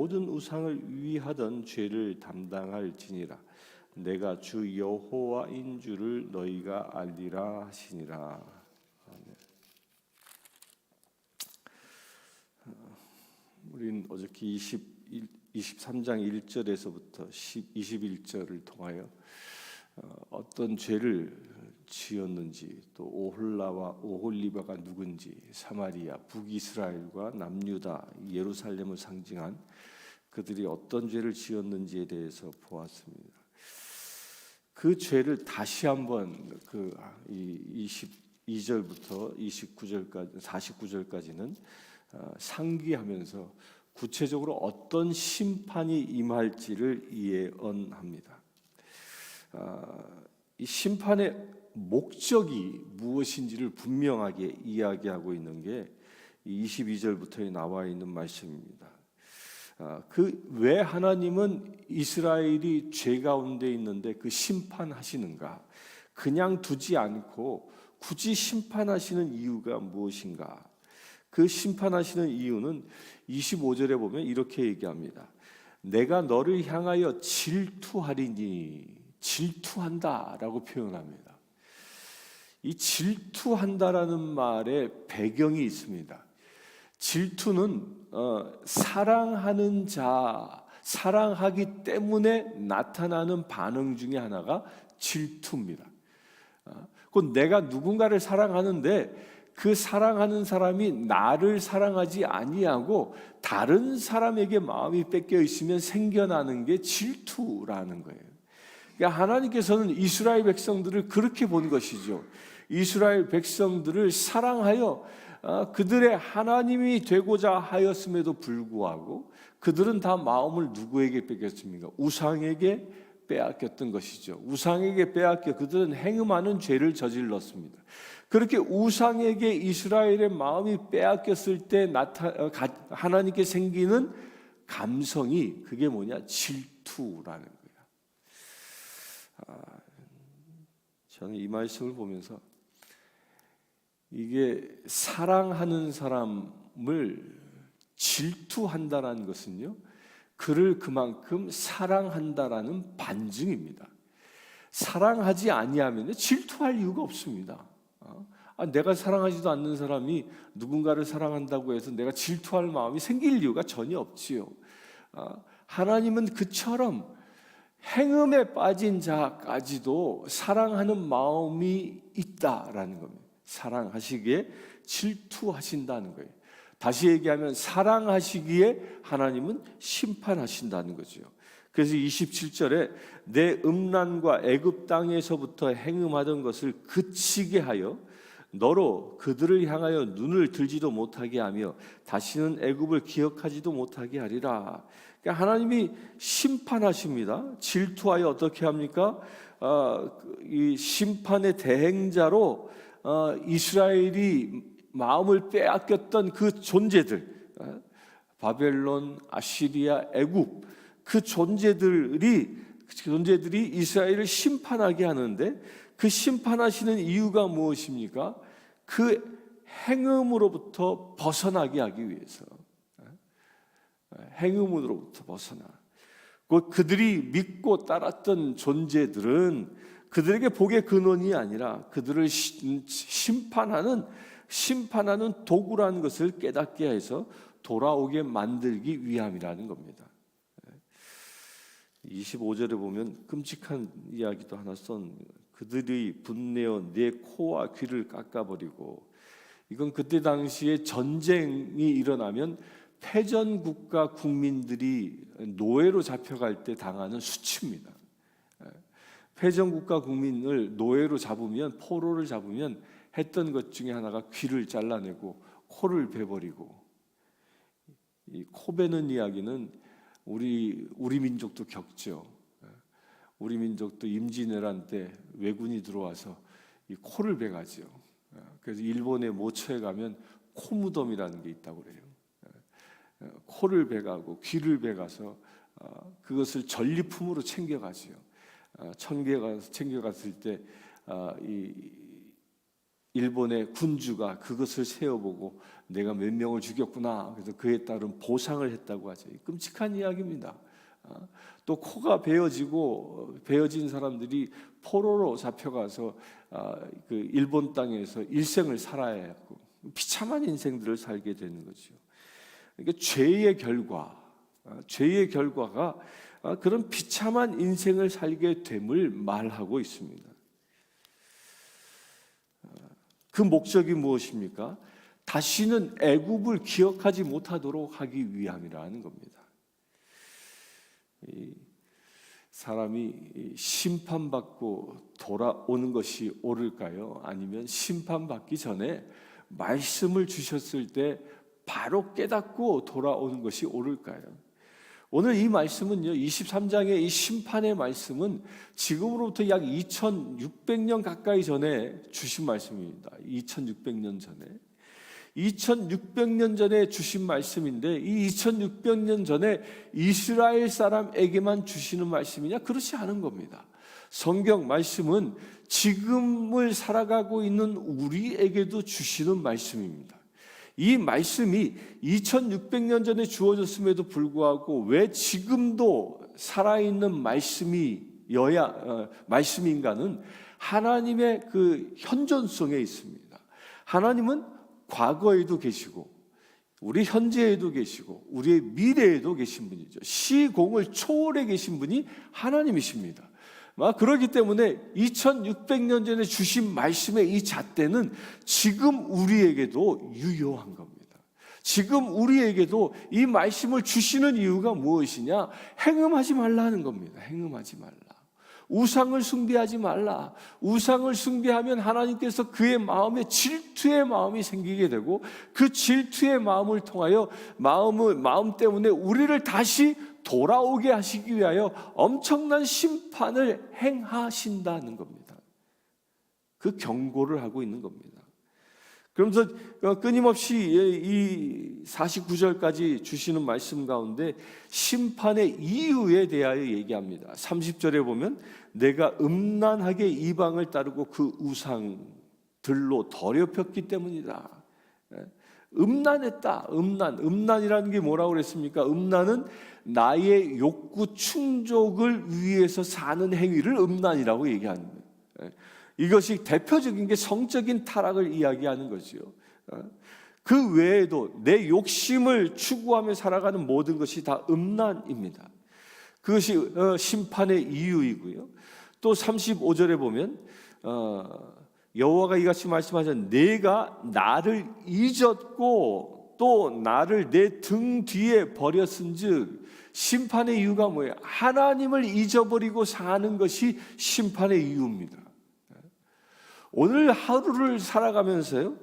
모든 우상을 위하던 죄를 담당할지니라. 내가 주 여호와인 줄을 너희가 알리라 하시니라. 우린 어저께 23장 1절에서부터 21절을 통하여 어떤 죄를 지었는지, 또 오홀라와 오홀리바가 누군지, 사마리아, 북이스라엘과 남유다, 예루살렘을 상징한 그들이 어떤 죄를 지었는지에 대해서 보았습니다. 그 죄를 다시 한번 22절부터 29절까지 49절까지는 상기하면서 구체적으로 어떤 심판이 임할지를 예언합니다. 이 심판의 목적이 무엇인지를 분명하게 이야기하고 있는 게 22절부터 나와 있는 말씀입니다. 왜 하나님은 이스라엘이 죄 가운데 있는데 그 심판하시는가? 그냥 두지 않고 굳이 심판하시는 이유가 무엇인가? 그 심판하시는 이유는 25절에 보면 이렇게 얘기합니다. 내가 너를 향하여 질투하리니, 질투한다라고 표현합니다. 이 질투한다라는 말에 배경이 있습니다. 질투는 사랑하는 자, 사랑하기 때문에 나타나는 반응 중에 하나가 질투입니다. 곧 내가 누군가를 사랑하는데 그 사랑하는 사람이 나를 사랑하지 아니하고 다른 사람에게 마음이 뺏겨 있으면 생겨나는 게 질투라는 거예요. 그러니까 하나님께서는 이스라엘 백성들을 그렇게 본 것이죠. 이스라엘 백성들을 사랑하여 그들의 하나님이 되고자 하였음에도 불구하고 그들은 다 마음을 누구에게 뺏겼습니까? 우상에게 빼앗겼던 것이죠. 우상에게 빼앗겨 그들은 행음하는 죄를 저질렀습니다. 그렇게 우상에게 이스라엘의 마음이 빼앗겼을 때 하나님께 생기는 감성이 그게 뭐냐? 질투라는 거예요. 저는 이 말씀을 보면서 이게 사랑하는 사람을 질투한다라는 것은요, 그를 그만큼 사랑한다라는 반증입니다. 사랑하지 아니하면 질투할 이유가 없습니다. 내가 사랑하지도 않는 사람이 누군가를 사랑한다고 해서 내가 질투할 마음이 생길 이유가 전혀 없지요. 하나님은 그처럼 행음에 빠진 자까지도 사랑하는 마음이 있다라는 겁니다. 사랑하시기에 질투하신다는 거예요. 다시 얘기하면 사랑하시기에 하나님은 심판하신다는 거죠. 그래서 27절에 내 음란과 애굽 땅에서부터 행음하던 것을 그치게 하여 너로 그들을 향하여 눈을 들지도 못하게 하며 다시는 애굽을 기억하지도 못하게 하리라. 그러니까 하나님이 심판하십니다. 질투하여 어떻게 합니까? 이 심판의 대행자로 이스라엘이 마음을 빼앗겼던 그 존재들, 바벨론, 아시리아, 애굽, 그 존재들이 이스라엘을 심판하게 하는데 그 심판하시는 이유가 무엇입니까? 그 행음으로부터 벗어나게 하기 위해서. 행음으로부터 벗어나. 그들이 믿고 따랐던 존재들은 그들에게 복의 근원이 아니라 그들을 심판하는 도구라는 것을 깨닫게 해서 돌아오게 만들기 위함이라는 겁니다. 25절에 보면 끔찍한 이야기도 하나 썼습니다. 그들이 분내어 내 코와 귀를 깎아버리고, 이건 그때 당시에 전쟁이 일어나면 패전국가 국민들이 노예로 잡혀갈 때 당하는 수치입니다. 패전국가 국민을 노예로 잡으면, 포로를 잡으면 했던 것 중에 하나가 귀를 잘라내고 코를 베버리고, 이 코 베는 이야기는 우리 민족도 겪죠. 우리 민족도 임진왜란 때 왜군이 들어와서 이 코를 베가죠. 그래서 일본의 모처에 가면 코무덤이라는 게 있다고 그래요. 코를 베가고 귀를 베가서 그것을 전리품으로 챙겨가지요. 챙겨갔을 때 이 일본의 군주가 그것을 세어보고 내가 몇 명을 죽였구나. 그래서 그에 따른 보상을 했다고 하죠. 끔찍한 이야기입니다. 또 코가 베어진 사람들이 포로로 잡혀가서 그 일본 땅에서 일생을 살아야 했고 비참한 인생들을 살게 되는 거죠. 그러니까 죄의 결과가 그런 비참한 인생을 살게 됨을 말하고 있습니다. 그 목적이 무엇입니까? 다시는 애굽을 기억하지 못하도록 하기 위함이라는 겁니다. 사람이 심판받고 돌아오는 것이 옳을까요? 아니면 심판받기 전에 말씀을 주셨을 때 바로 깨닫고 돌아오는 것이 옳을까요? 오늘 이 말씀은요, 23장의 이 심판의 말씀은 지금으로부터 약 2600년 가까이 전에 주신 말씀입니다. 2600년 전에. 2600년 전에 주신 말씀인데 이 2600년 전에 이스라엘 사람에게만 주시는 말씀이냐? 그렇지 않은 겁니다. 성경 말씀은 지금을 살아가고 있는 우리에게도 주시는 말씀입니다. 이 말씀이 2600년 전에 주어졌음에도 불구하고 왜 지금도 살아있는 말씀인가는 하나님의 그 현존성에 있습니다. 하나님은 과거에도 계시고 우리 현재에도 계시고 우리의 미래에도 계신 분이죠. 시공을 초월해 계신 분이 하나님이십니다. 그렇기 때문에 2600년 전에 주신 말씀의 이 잣대는 지금 우리에게도 유효한 겁니다. 지금 우리에게도 이 말씀을 주시는 이유가 무엇이냐? 행음하지 말라는 겁니다. 행음하지 말라. 우상을 숭배하지 말라. 우상을 숭배하면 하나님께서 그의 마음에 질투의 마음이 생기게 되고 그 질투의 마음을 통하여 마음 때문에 우리를 다시 돌아오게 하시기 위하여 엄청난 심판을 행하신다는 겁니다. 그 경고를 하고 있는 겁니다. 그러면서 끊임없이 이 49절까지 주시는 말씀 가운데 심판의 이유에 대하여 얘기합니다. 30절에 보면 내가 음란하게 이방을 따르고 그 우상들로 더럽혔기 때문이다. 음란했다. 음란이라는 게 뭐라고 그랬습니까? 음란은 나의 욕구 충족을 위해서 사는 행위를 음란이라고 얘기하는 거예요. 이것이 대표적인 게 성적인 타락을 이야기하는 거죠. 그 외에도 내 욕심을 추구하며 살아가는 모든 것이 다 음란입니다. 그것이 심판의 이유이고요. 또 35절에 보면 여호와가 이같이 말씀하셨는데 내가 나를 잊었고 또 나를 내 등 뒤에 버렸은즉 심판의 이유가 뭐예요? 하나님을 잊어버리고 사는 것이 심판의 이유입니다. 오늘 하루를 살아가면서요,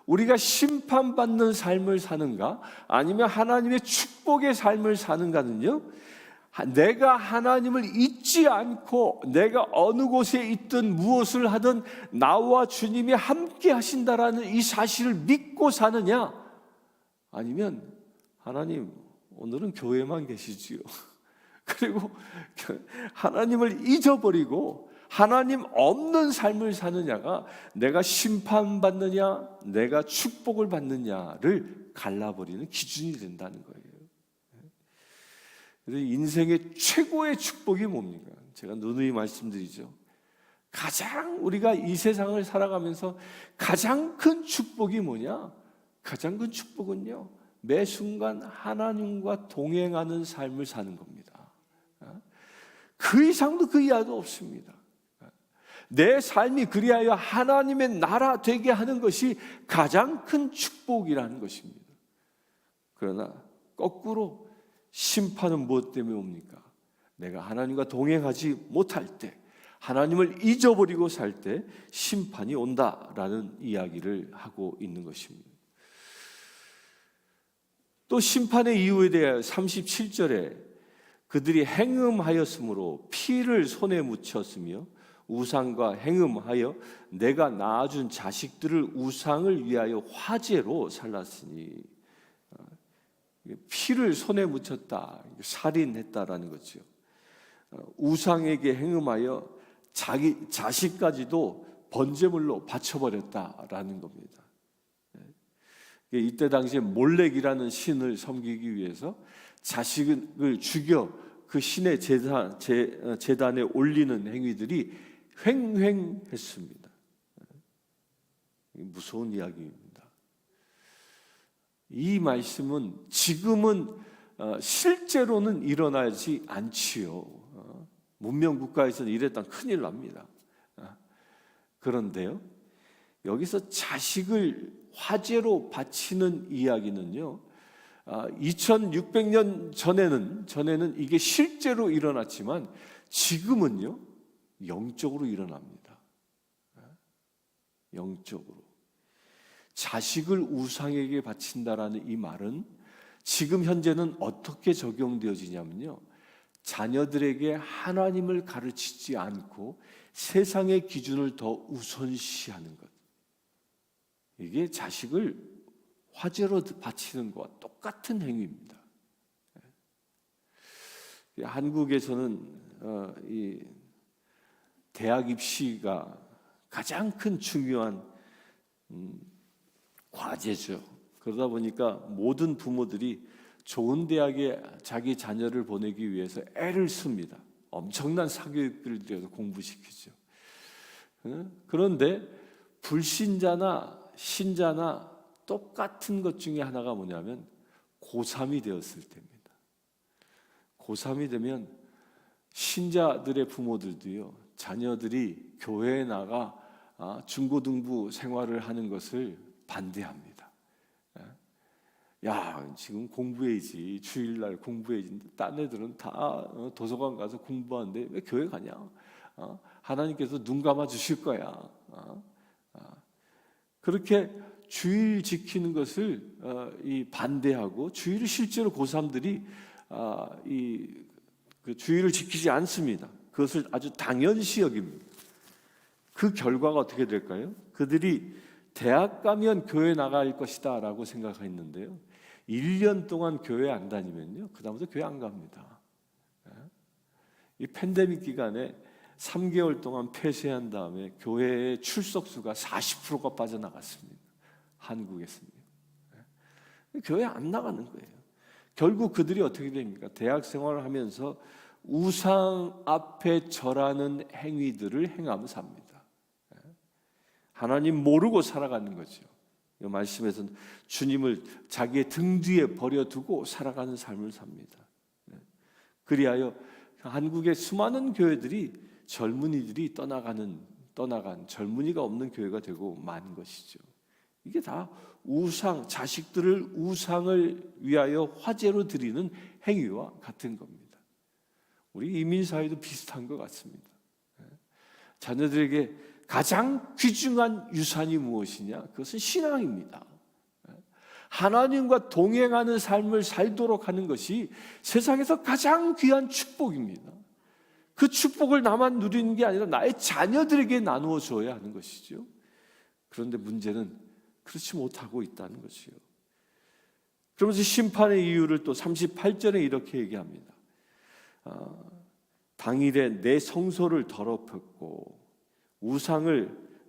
우리가 심판받는 삶을 사는가 아니면 하나님의 축복의 삶을 사는가는요, 내가 하나님을 잊지 않고 내가 어느 곳에 있든 무엇을 하든 나와 주님이 함께 하신다라는 이 사실을 믿고 사느냐, 아니면 하나님 오늘은 교회만 계시지요, 그리고 하나님을 잊어버리고 하나님 없는 삶을 사느냐가 내가 심판받느냐 내가 축복을 받느냐를 갈라버리는 기준이 된다는 거예요. 그래서 인생의 최고의 축복이 뭡니까? 제가 누누이 말씀드리죠. 가장 우리가 이 세상을 살아가면서 가장 큰 축복이 뭐냐? 가장 큰 축복은요, 매 순간 하나님과 동행하는 삶을 사는 겁니다. 그 이상도 그 이하도 없습니다. 내 삶이 그리하여 하나님의 나라 되게 하는 것이 가장 큰 축복이라는 것입니다. 그러나 거꾸로 심판은 무엇 때문에 옵니까? 내가 하나님과 동행하지 못할 때, 하나님을 잊어버리고 살 때 심판이 온다라는 이야기를 하고 있는 것입니다. 또 심판의 이유에 대해 37절에 그들이 행음하였으므로 피를 손에 묻혔으며 우상과 행음하여 내가 낳아준 자식들을 우상을 위하여 화제로 살랐으니, 피를 손에 묻혔다, 살인했다라는 거죠. 우상에게 행음하여 자기 자식까지도 번제물로 바쳐버렸다라는 겁니다. 이때 당시에 몰렉이라는 신을 섬기기 위해서 자식을 죽여 그 신의 제단에 올리는 행위들이 횡행했습니다. 무서운 이야기입니다. 이 말씀은 지금은 실제로는 일어나지 않지요. 문명 국가에서는 이랬다면 큰일 납니다. 그런데요, 여기서 자식을 화제로 바치는 이야기는요, 2600년 전에는 이게 실제로 일어났지만 지금은요, 영적으로 일어납니다. 영적으로. 자식을 우상에게 바친다라는 이 말은 지금 현재는 어떻게 적용되어지냐면요, 자녀들에게 하나님을 가르치지 않고 세상의 기준을 더 우선시하는 것. 이게 자식을 화제로 바치는 것과 똑같은 행위입니다. 한국에서는 이 대학 입시가 가장 큰 중요한 과제죠. 그러다 보니까 모든 부모들이 좋은 대학에 자기 자녀를 보내기 위해서 애를 씁니다. 엄청난 사교육비를 들여서 공부시키죠. 그런데 불신자나 신자나 똑같은 것 중에 하나가 뭐냐면 고3이 되었을 때입니다. 고3이 되면 신자들의 부모들도요, 자녀들이 교회에 나가 중고등부 생활을 하는 것을 반대합니다. 야, 지금 공부해야지, 주일날 공부해야지. 딴 애들은 다 도서관 가서 공부하는데 왜 교회 가냐? 하나님께서 눈 감아 주실 거야. 그렇게 주일 지키는 것을 반대하고, 주일을 실제로 고3들이 그 주일을 지키지 않습니다. 그것을 아주 당연시 여깁니다. 그 결과가 어떻게 될까요? 그들이 대학 가면 교회 나갈 것이다 라고 생각했는데요, 1년 동안 교회 안 다니면요, 그 다음부터 교회 안 갑니다. 이 팬데믹 기간에 3개월 동안 폐쇄한 다음에 교회의 출석수가 40%가 빠져나갔습니다. 한국에서는요. 교회 안 나가는 거예요. 결국 그들이 어떻게 됩니까? 대학 생활을 하면서 우상 앞에 절하는 행위들을 행하며 삽니다. 하나님 모르고 살아가는 거죠. 이 말씀에서는 주님을 자기의 등 뒤에 버려두고 살아가는 삶을 삽니다. 그리하여 한국의 수많은 교회들이 젊은이들이 떠나간 젊은이가 없는 교회가 되고 만 것이죠. 이게 다 자식들을 우상을 위하여 화제로 드리는 행위와 같은 겁니다. 우리 이민사회도 비슷한 것 같습니다. 자녀들에게 가장 귀중한 유산이 무엇이냐? 그것은 신앙입니다. 하나님과 동행하는 삶을 살도록 하는 것이 세상에서 가장 귀한 축복입니다. 그 축복을 나만 누리는 게 아니라 나의 자녀들에게 나누어 줘야 하는 것이죠. 그런데 문제는 그렇지 못하고 있다는 것이요. 그러면서 심판의 이유를 또 38절에 이렇게 얘기합니다. 당일에 내 성소를 더럽혔고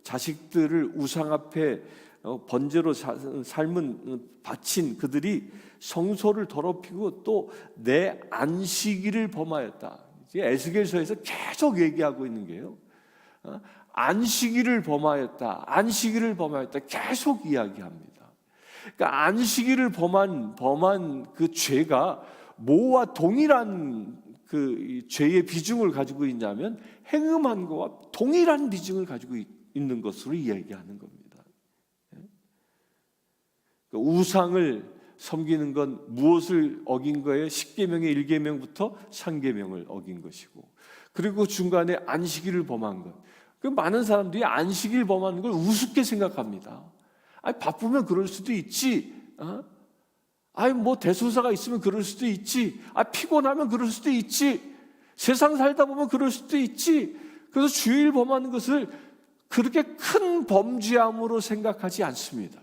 자식들을 우상 앞에 번제로 바친 그들이 성소를 더럽히고 또 내 안식일을 범하였다. 에스겔서에서 계속 얘기하고 있는 게요, 안식일을 범하였다, 안식일을 범하였다 계속 이야기합니다. 그러니까 안식일을 범한 그 죄가 뭐와 동일한 그 죄의 비중을 가지고 있냐면 행음한 것과 동일한 비중을 가지고 있는 것으로 이야기하는 겁니다. 우상을 섬기는 건 무엇을 어긴 거예요? 10계명의 1계명부터 3계명을 어긴 것이고, 그리고 중간에 안식일을 범한 것. 그 많은 사람들이 안식일 범하는 걸 우습게 생각합니다. 바쁘면 그럴 수도 있지. 뭐 대소사가 있으면 그럴 수도 있지. 피곤하면 그럴 수도 있지. 세상 살다 보면 그럴 수도 있지. 그래서 주일 범하는 것을 그렇게 큰 범죄함으로 생각하지 않습니다.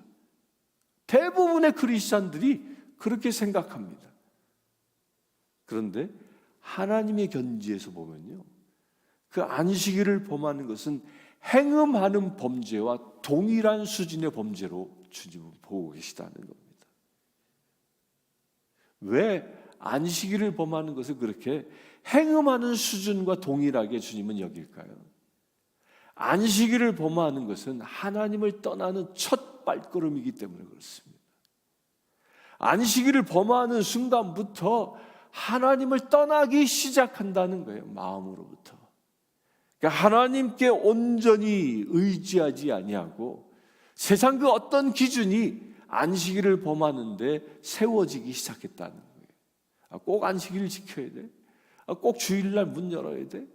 대부분의 크리스찬들이 그렇게 생각합니다. 그런데 하나님의 견지에서 보면요, 그 안식일을 범하는 것은 행음하는 범죄와 동일한 수준의 범죄로 주님은 보고 계시다는 겁니다. 왜 안식일을 범하는 것을 그렇게 행음하는 수준과 동일하게 주님은 여길까요? 안식일을 범하는 것은 하나님을 떠나는 첫 발걸음이기 때문에 그렇습니다. 안식일을 범하는 순간부터 하나님을 떠나기 시작한다는 거예요. 마음으로부터. 그러니까 하나님께 온전히 의지하지 아니하고 세상 그 어떤 기준이 안식일을 범하는데 세워지기 시작했다는 거예요. 꼭 안식일을 지켜야 돼? 꼭 주일날 문 열어야 돼?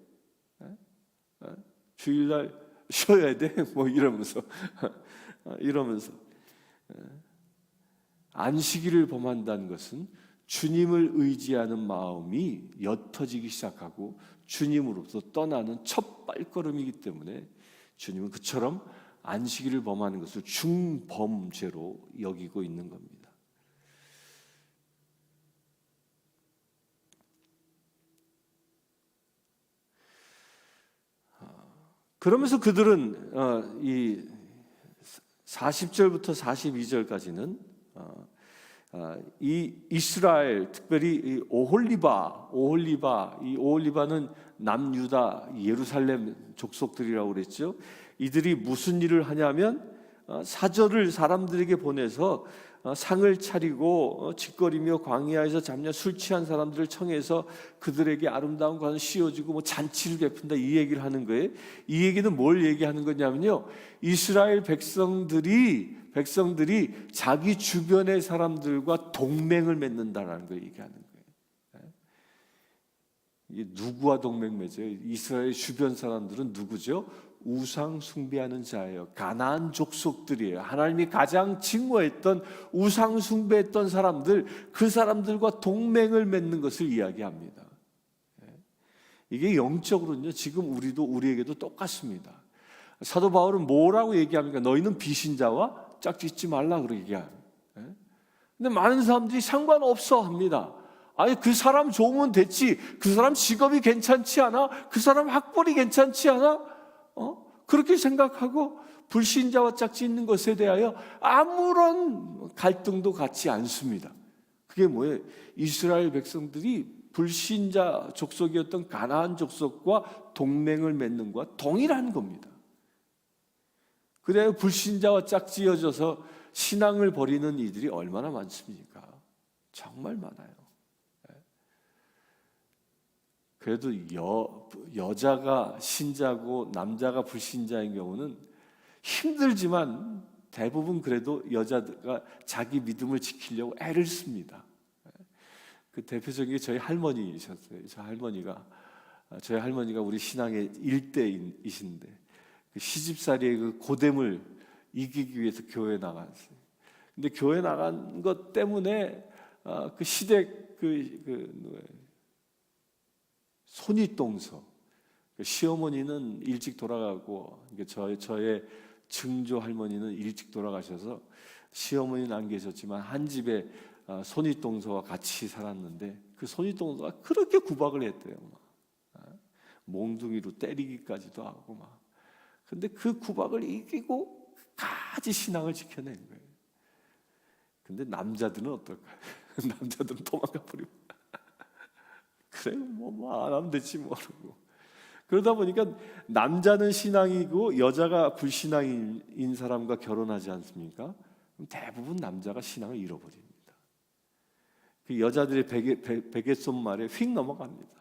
주일날 쉬어야 돼? 뭐 이러면서 안식일을 범한다는 것은 주님을 의지하는 마음이 옅어지기 시작하고 주님으로부터 떠나는 첫 발걸음이기 때문에 주님은 그처럼 안식일을 범하는 것을 중범죄로 여기고 있는 겁니다. 그러면서 그들은 이 40절부터 42절까지는 이 이스라엘, 특별히 이 오홀리바는 남유다 예루살렘 족속들이라고 그랬죠. 이들이 무슨 일을 하냐면 사절을 사람들에게 보내서 상을 차리고 짓거리며 광야에서 잠냐 술 취한 사람들을 청해서 그들에게 아름다운 관을 씌워주고 뭐 잔치를 베푼다 이 얘기를 하는 거예요. 이 얘기는 뭘 얘기하는 거냐면요, 이스라엘 백성들이 자기 주변의 사람들과 동맹을 맺는다라는 걸 얘기하는 거예요. 이게 누구와 동맹 맺어요? 이스라엘 주변 사람들은 누구죠? 우상 숭배하는 자예요. 가나안 족속들이에요. 하나님이 가장 증오했던 우상 숭배했던 사람들, 그 사람들과 동맹을 맺는 것을 이야기합니다. 이게 영적으로는요, 지금 우리에게도 똑같습니다. 사도 바울은 뭐라고 얘기합니까? 너희는 비신자와 짝짓지 말라 그러고 얘기합니다. 근데 많은 사람들이 상관없어 합니다. 아니, 그 사람 좋으면 됐지. 그 사람 직업이 괜찮지 않아? 그 사람 학벌이 괜찮지 않아? 그렇게 생각하고 불신자와 짝짓는 것에 대하여 아무런 갈등도 갖지 않습니다. 그게 뭐예요? 이스라엘 백성들이 불신자 족속이었던 가나안 족속과 동맹을 맺는 것과 동일한 겁니다. 그래야 불신자와 짝지어져서 신앙을 버리는 이들이 얼마나 많습니까? 정말 많아요. 그래도 여자가 신자고 남자가 불신자인 경우는 힘들지만 대부분 그래도 여자가 자기 믿음을 지키려고 애를 씁니다. 그 대표적인 게 저희 할머니이셨어요. 저희 할머니가 우리 신앙의 일대이신데 그 시집살이의 그 고됨을 이기기 위해서 교회에 나갔어요. 근데 교회 나간 것 때문에 그 시댁 손윗동서 시어머니는 일찍 돌아가고 저의 증조 할머니는 일찍 돌아가셔서 시어머니는 안 계셨지만 한 집에 손윗동서와 같이 살았는데 그 손윗동서가 그렇게 구박을 했대요. 몽둥이로 때리기까지도 하고 막. 근데 그 구박을 이기고 까지 신앙을 지켜낸 거예요. 근데 남자들은 어떨까요? 남자들은 도망가 버리고 그래요, 뭐 안 하면 되지 뭐라고. 그러다 보니까 남자는 신앙이고 여자가 불신앙인 사람과 결혼하지 않습니까? 그럼 대부분 남자가 신앙을 잃어버립니다. 그 여자들의 베갯손 말에 휙 넘어갑니다.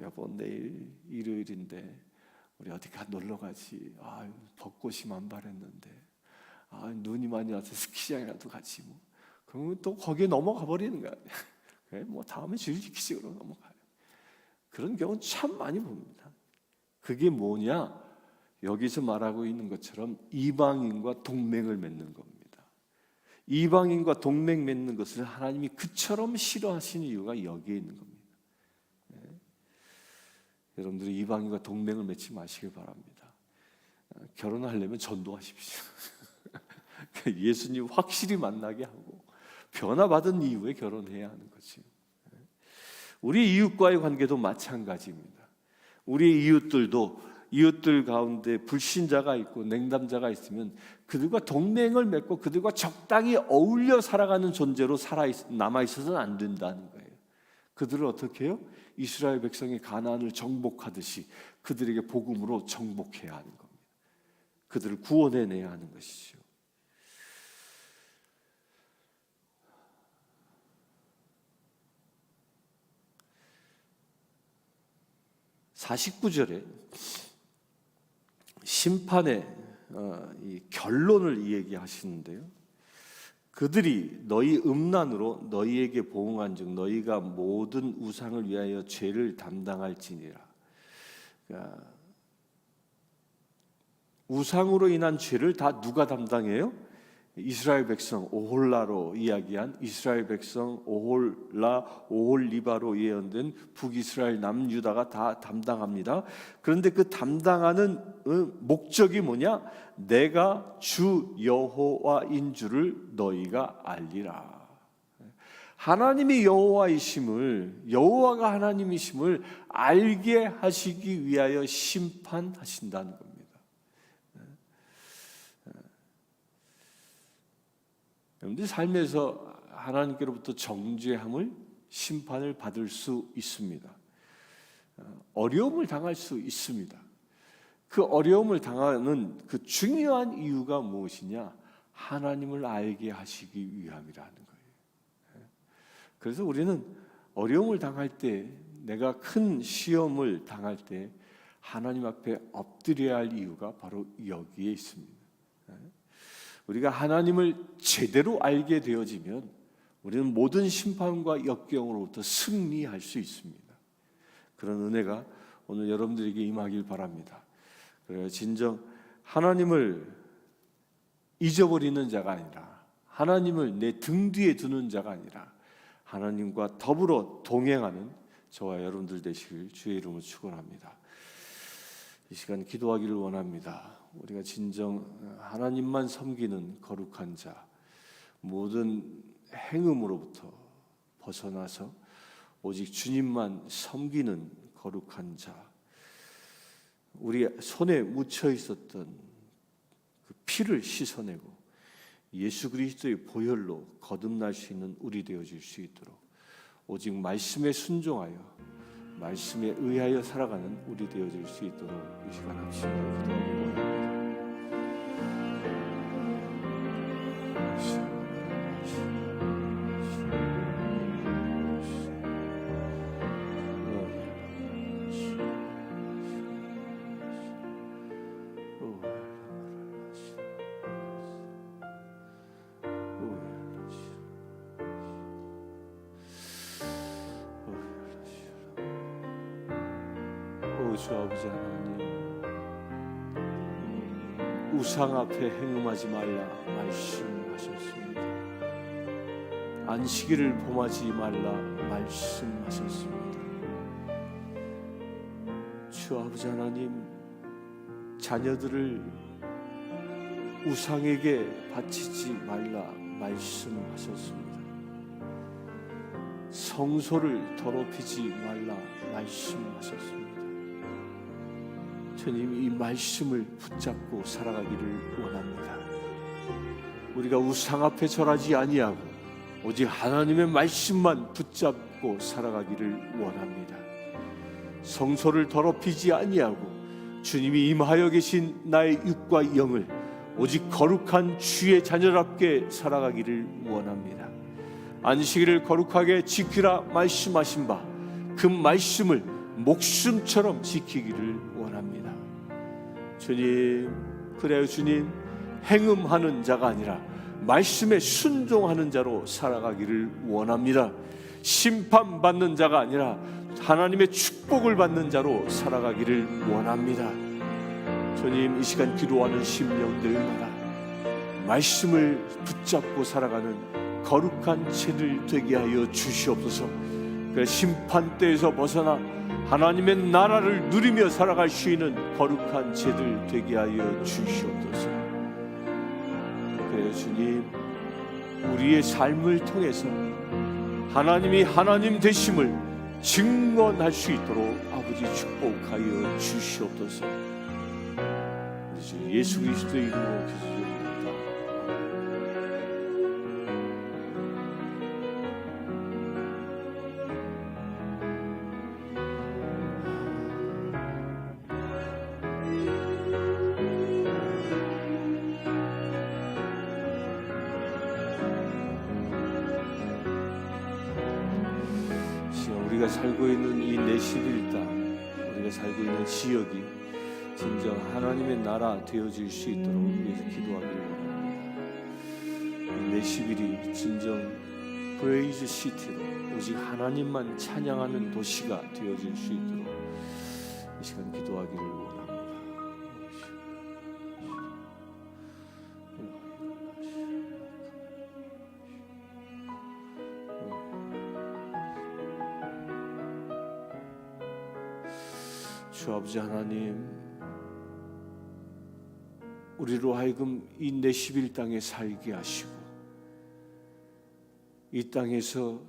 여보, 내일 일요일인데 우리 어디 놀러 가지. 벚꽃이 만발했는데 눈이 많이 와서 스키장이라도 가지 뭐. 그러면 또 거기에 넘어가 버리는 거야. 그래, 뭐 다음에 주일 지키지 그러고 넘어가요. 그런 경우는 참 많이 봅니다. 그게 뭐냐? 여기서 말하고 있는 것처럼 이방인과 동맹을 맺는 겁니다. 이방인과 동맹 맺는 것을 하나님이 그처럼 싫어하시는 이유가 여기에 있는 겁니다. 여러분들이 이방인과 동맹을 맺지 마시길 바랍니다. 결혼하려면 전도하십시오. 예수님 확실히 만나게 하고 변화받은 이후에 결혼해야 하는 거지. 우리 이웃과의 관계도 마찬가지입니다. 우리 이웃들도 이웃들 가운데 불신자가 있고 냉담자가 있으면 그들과 동맹을 맺고 그들과 적당히 어울려 살아가는 존재로 남아있어서는 안 된다는 거예요. 그들을 어떻게 해요? 이스라엘 백성이 가나안을 정복하듯이 그들에게 복음으로 정복해야 하는 겁니다. 그들을 구원해내야 하는 것이죠. (49절에) 심판의 이 결론을 얘기하시는데요. 그들이 너희 음란으로 너희에게 보응한즉 너희가 모든 우상을 위하여 죄를 담당할지니라. 그러니까 우상으로 인한 죄를 다 누가 담당해요? 이스라엘 백성 오홀라로 이야기한 이스라엘 백성 오홀라 오홀리바로 예언된 북이스라엘 남유다가 다 담당합니다. 그런데 그 담당하는 목적이 뭐냐? 내가 주 여호와인 줄을 너희가 알리라. 하나님이 여호와이심을, 여호와가 하나님이심을 알게 하시기 위하여 심판하신다는 겁니다. 여러분들 삶에서 하나님께로부터 정죄함을, 심판을 받을 수 있습니다. 어려움을 당할 수 있습니다. 그 어려움을 당하는 그 중요한 이유가 무엇이냐? 하나님을 알게 하시기 위함이라는 거예요. 그래서 우리는 어려움을 당할 때, 내가 큰 시험을 당할 때 하나님 앞에 엎드려야 할 이유가 바로 여기에 있습니다. 우리가 하나님을 제대로 알게 되어지면 우리는 모든 심판과 역경으로부터 승리할 수 있습니다. 그런 은혜가 오늘 여러분들에게 임하길 바랍니다. 그래서 진정 하나님을 잊어버리는 자가 아니라, 하나님을 내 등 뒤에 두는 자가 아니라 하나님과 더불어 동행하는 저와 여러분들 되시길 주의 이름으로 축원합니다. 이 시간 기도하기를 원합니다. 우리가 진정 하나님만 섬기는 거룩한 자, 모든 행음으로부터 벗어나서 오직 주님만 섬기는 거룩한 자, 우리 손에 묻혀 있었던 그 피를 씻어내고 예수 그리스도의 보혈로 거듭날 수 있는 우리 되어질 수 있도록 오직 말씀에 순종하여 말씀에 의하여 살아가는 우리 되어질 수 있도록 이 시간 합심으로 기도하기 원합니다. 주 아버지 하나님, 우상 앞에 행음하지 말라 말씀하셨습니다. 안식일을 범하지 말라 말씀하셨습니다. 주 아버지 하나님, 자녀들을 우상에게 바치지 말라 말씀하셨습니다. 성소를 더럽히지 말라 말씀하셨습니다. 주님, 이 말씀을 붙잡고 살아가기를 원합니다. 우리가 우상 앞에 절하지 아니하고 오직 하나님의 말씀만 붙잡고 살아가기를 원합니다. 성소를 더럽히지 아니하고 주님이 임하여 계신 나의 육과 영을 오직 거룩한 주의 자녀답게 살아가기를 원합니다. 안식일을 거룩하게 지키라 말씀하신 바 그 말씀을 목숨처럼 지키기를 원합니다. 주님, 그래요 주님, 행음하는 자가 아니라 말씀에 순종하는 자로 살아가기를 원합니다. 심판받는 자가 아니라 하나님의 축복을 받는 자로 살아가기를 원합니다. 주님, 이 시간 기도하는 심령들마다 말씀을 붙잡고 살아가는 거룩한 채들 되게 하여 주시옵소서. 그 심판대에서 벗어나 하나님의 나라를 누리며 살아갈 수 있는 거룩한 죄들 되게 하여 주시옵소서. 그래요 주님, 우리의 삶을 통해서 하나님이 하나님 되심을 증언할 수 있도록 아버지 축복하여 주시옵소서. 예수 그리스도의 이름으로 기도드립니다. 우리가 살고 있는 이 내시빌 땅, 우리가 살고 있는 지역이 진정 하나님의 나라 되어질 수 있도록 위해서 기도하기를 원합니다. 이 내시빌이 진정 프레이즈 시티로 오직 하나님만 찬양하는 도시가 되어질 수 있도록 이 시간 기도하기를 원합니다. 주 아버지 하나님, 우리로 하여금 이 내시빌 땅에 살게 하시고 이 땅에서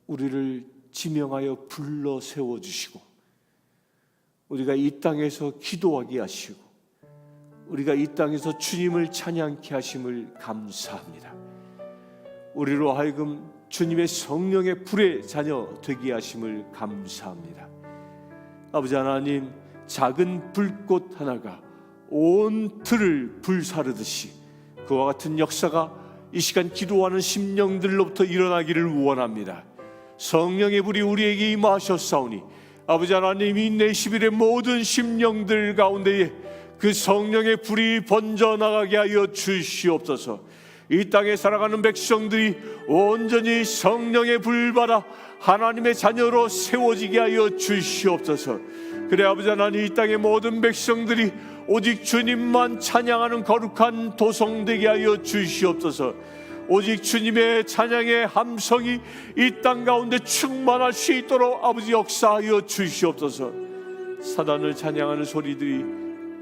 우리를 지명하여 불러 세워주시고 우리가 이 땅에서 기도하게 하시고 우리가 이 땅에서 주님을 찬양케 하심을 감사합니다. 우리로 하여금 주님의 성령의 불의 자녀 되게 하심을 감사합니다. 아버지 하나님, 작은 불꽃 하나가 온 틀을 불사르듯이 그와 같은 역사가 이 시간 기도하는 심령들로부터 일어나기를 원합니다. 성령의 불이 우리에게 임하셨사오니 아버지 하나님, 이 내시빌의 모든 심령들 가운데에 그 성령의 불이 번져나가게 하여 주시옵소서. 이 땅에 살아가는 백성들이 온전히 성령의 불 받아 하나님의 자녀로 세워지게 하여 주시옵소서. 그래 아버지 하나님, 이 땅의 모든 백성들이 오직 주님만 찬양하는 거룩한 도성 되게 하여 주시옵소서. 오직 주님의 찬양의 함성이 이 땅 가운데 충만할 수 있도록 아버지 역사하여 주시옵소서. 사단을 찬양하는 소리들이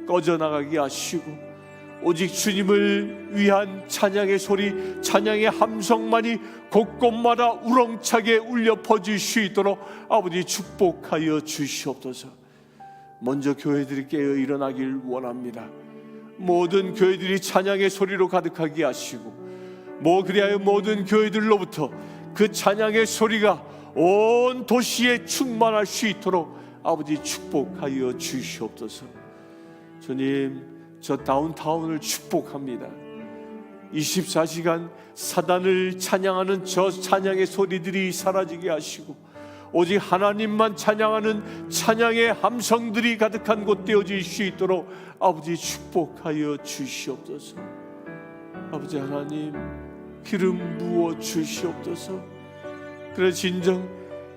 꺼져나가게 하시고 오직 주님을 위한 찬양의 소리, 찬양의 함성만이 곳곳마다 우렁차게 울려 퍼질 수 있도록 아버지 축복하여 주시옵소서. 먼저 교회들이 깨어 일어나길 원합니다. 모든 교회들이 찬양의 소리로 가득하게 하시고 그리하여 모든 교회들로부터 그 찬양의 소리가 온 도시에 충만할 수 있도록 아버지 축복하여 주시옵소서. 주님, 저 다운타운을 축복합니다. 24시간 사단을 찬양하는 저 찬양의 소리들이 사라지게 하시고 오직 하나님만 찬양하는 찬양의 함성들이 가득한 곳 되어질 수 있도록 아버지 축복하여 주시옵소서. 아버지 하나님, 기름 부어 주시옵소서. 그래 진정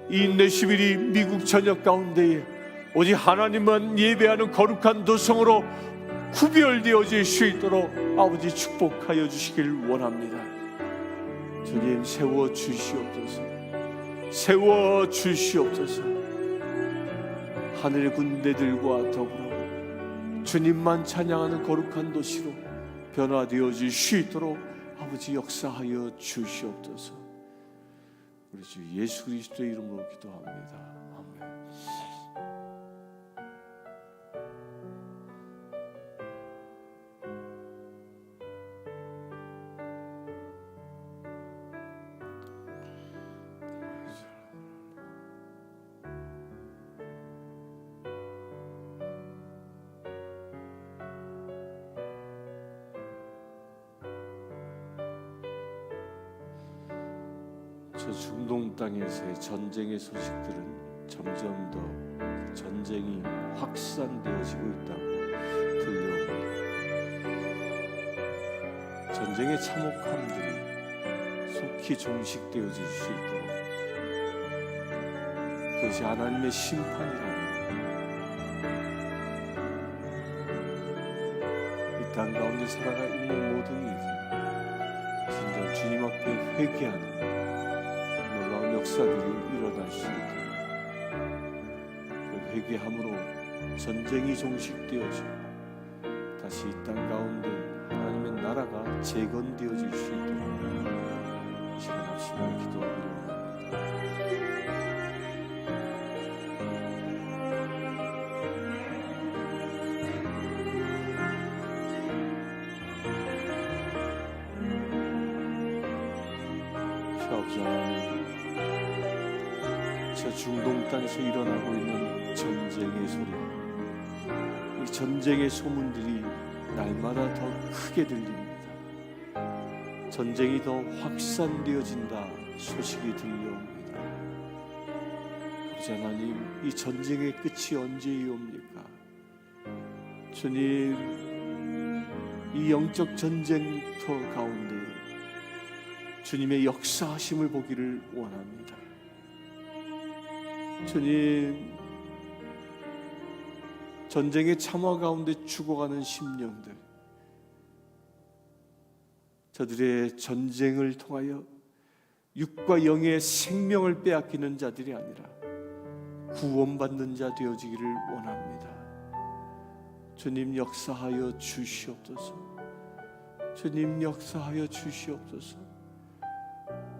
이 내시빌이 미국 전역 가운데에 오직 하나님만 예배하는 거룩한 도성으로 구별되어질 수 있도록 아버지 축복하여 주시길 원합니다. 주님, 세워 주시옵소서. 세워 주시옵소서. 하늘의 군대들과 더불어 주님만 찬양하는 거룩한 도시로 변화되어질 수 있도록 아버지 역사하여 주시옵소서. 우리 주 예수 그리스도의 이름으로 기도합니다. 아멘. 저 중동 땅에서의 전쟁의 소식들은 점점 더 전쟁이 확산되어지고 있다고 들려옵니다. 전쟁의 참혹함들이 속히 종식되어질 수 있도록 그것이 하나님의 심판이라는 이 땅 가운데 살아가 있는 모든 이들 진정 주님 앞에 회개하는 역사들이 일어날 수 있도록 그 회개함으로 전쟁이 종식되어지고 다시 이 땅 가운데 하나님의 나라가 재건되어질 수 있도록 시간 없이만 기도하기를 원합니다. 아버지 하나님, 저 중동 땅에서 일어나고 있는 전쟁의 소리, 이 전쟁의 소문들이 날마다 더 크게 들립니다. 전쟁이 더 확산되어진다 소식이 들려옵니다. 아버지 하나님, 이 전쟁의 끝이 언제이옵니까? 주님, 이 영적 전쟁터 가운데 주님의 역사하심을 보기를 원합니다. 주님, 전쟁의 참화 가운데 죽어가는 심령들, 저들의 전쟁을 통하여 육과 영의 생명을 빼앗기는 자들이 아니라 구원받는 자 되어지기를 원합니다. 주님, 역사하여 주시옵소서. 주님, 역사하여 주시옵소서.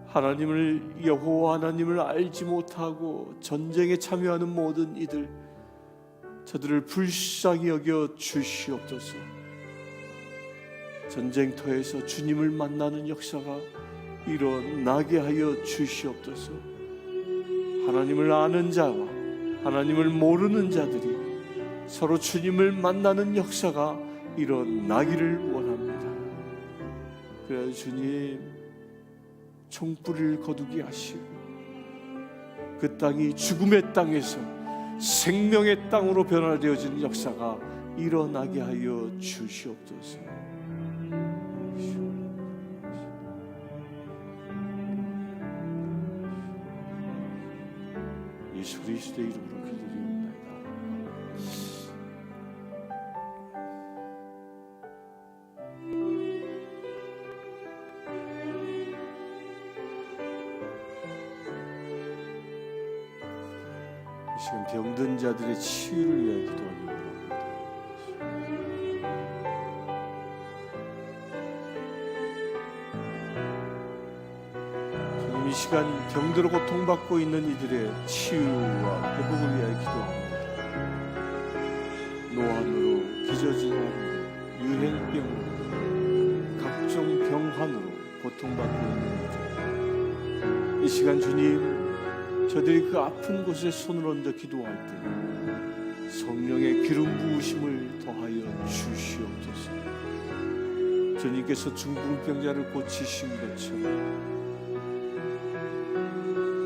하나님을, 여호와 하나님을 알지 못하고 전쟁에 참여하는 모든 이들, 저들을 불쌍히 여겨 주시옵소서. 전쟁터에서 주님을 만나는 역사가 일어나게 하여 주시옵소서. 하나님을 아는 자와 하나님을 모르는 자들이 서로 주님을 만나는 역사가 일어나기를 원합니다. 그래야 주님, 총불을 거두게 하시고 그 땅이 죽음의 땅에서 생명의 땅으로 변화되어지는 역사가 일어나게 하여 주시옵소서. 예수 그리스도의 이름으로 기도드립니다. 이 시간 병든 자들의 치유를 위해 기도합니다. 이 시간 병들어 고통받고 있는 이들의 치유와 회복을 위하여 기도합니다. 노안으로, 기저질환으로, 유행병으로, 각종 병환으로 고통받고 있는 이들, 이 시간 주님, 저들이 그 아픈 곳에 손을 얹어 기도할 때 성령의 기름 부으심을 더하여 주시옵소서. 주님께서 중풍병자를 고치신 것처럼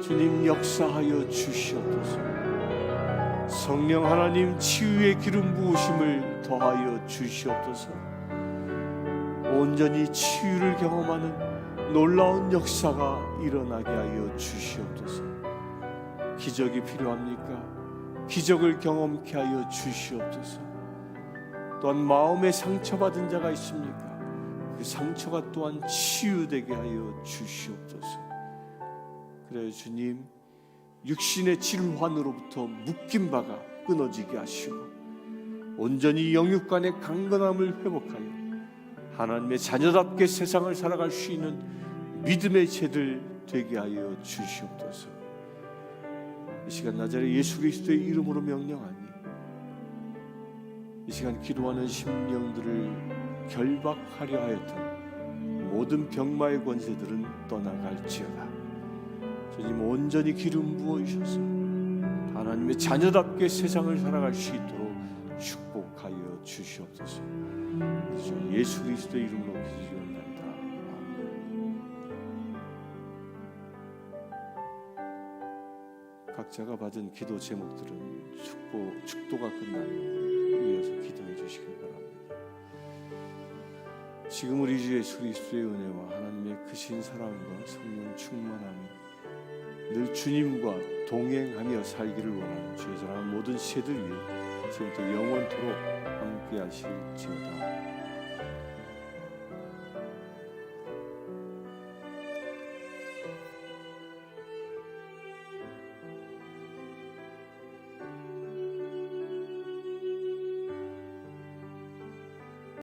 주님, 역사하여 주시옵소서. 성령 하나님, 치유의 기름 부으심을 더하여 주시옵소서. 온전히 치유를 경험하는 놀라운 역사가 일어나게 하여 주시옵소서. 기적이 필요합니까? 기적을 경험케 하여 주시옵소서. 또한 마음에 상처받은 자가 있습니까? 그 상처가 또한 치유되게 하여 주시옵소서. 그래 주님, 육신의 질환으로부터 묶인 바가 끊어지게 하시고 온전히 영육간의 강건함을 회복하여 하나님의 자녀답게 세상을 살아갈 수 있는 믿음의 죄들 되게 하여 주시옵소서. 이 시간 나자렛 예수 그리스도의 이름으로 명령하니 이 시간 기도하는 심령들을 결박하려 하였던 모든 병마의 권세들은 떠나갈지어다. 주님, 온전히 기름 부어주셔서 하나님의 자녀답게 세상을 살아갈 수 있도록 축복하여 주시옵소서. 예수 그리스도의 이름으로 기도드립니다. 각자가 받은 기도 제목들은 축도가 끝나면 이어서 기도해 주시길 바랍니다. 지금 우리 주 예수 그리스도의 은혜와 하나님의 크신 사랑과 성령 충만함이 늘 주님과 동행하며 살기를 원하는 주의 사랑하는 모든 세대들 위해 지금부터 영원토록 함께 하실지어다.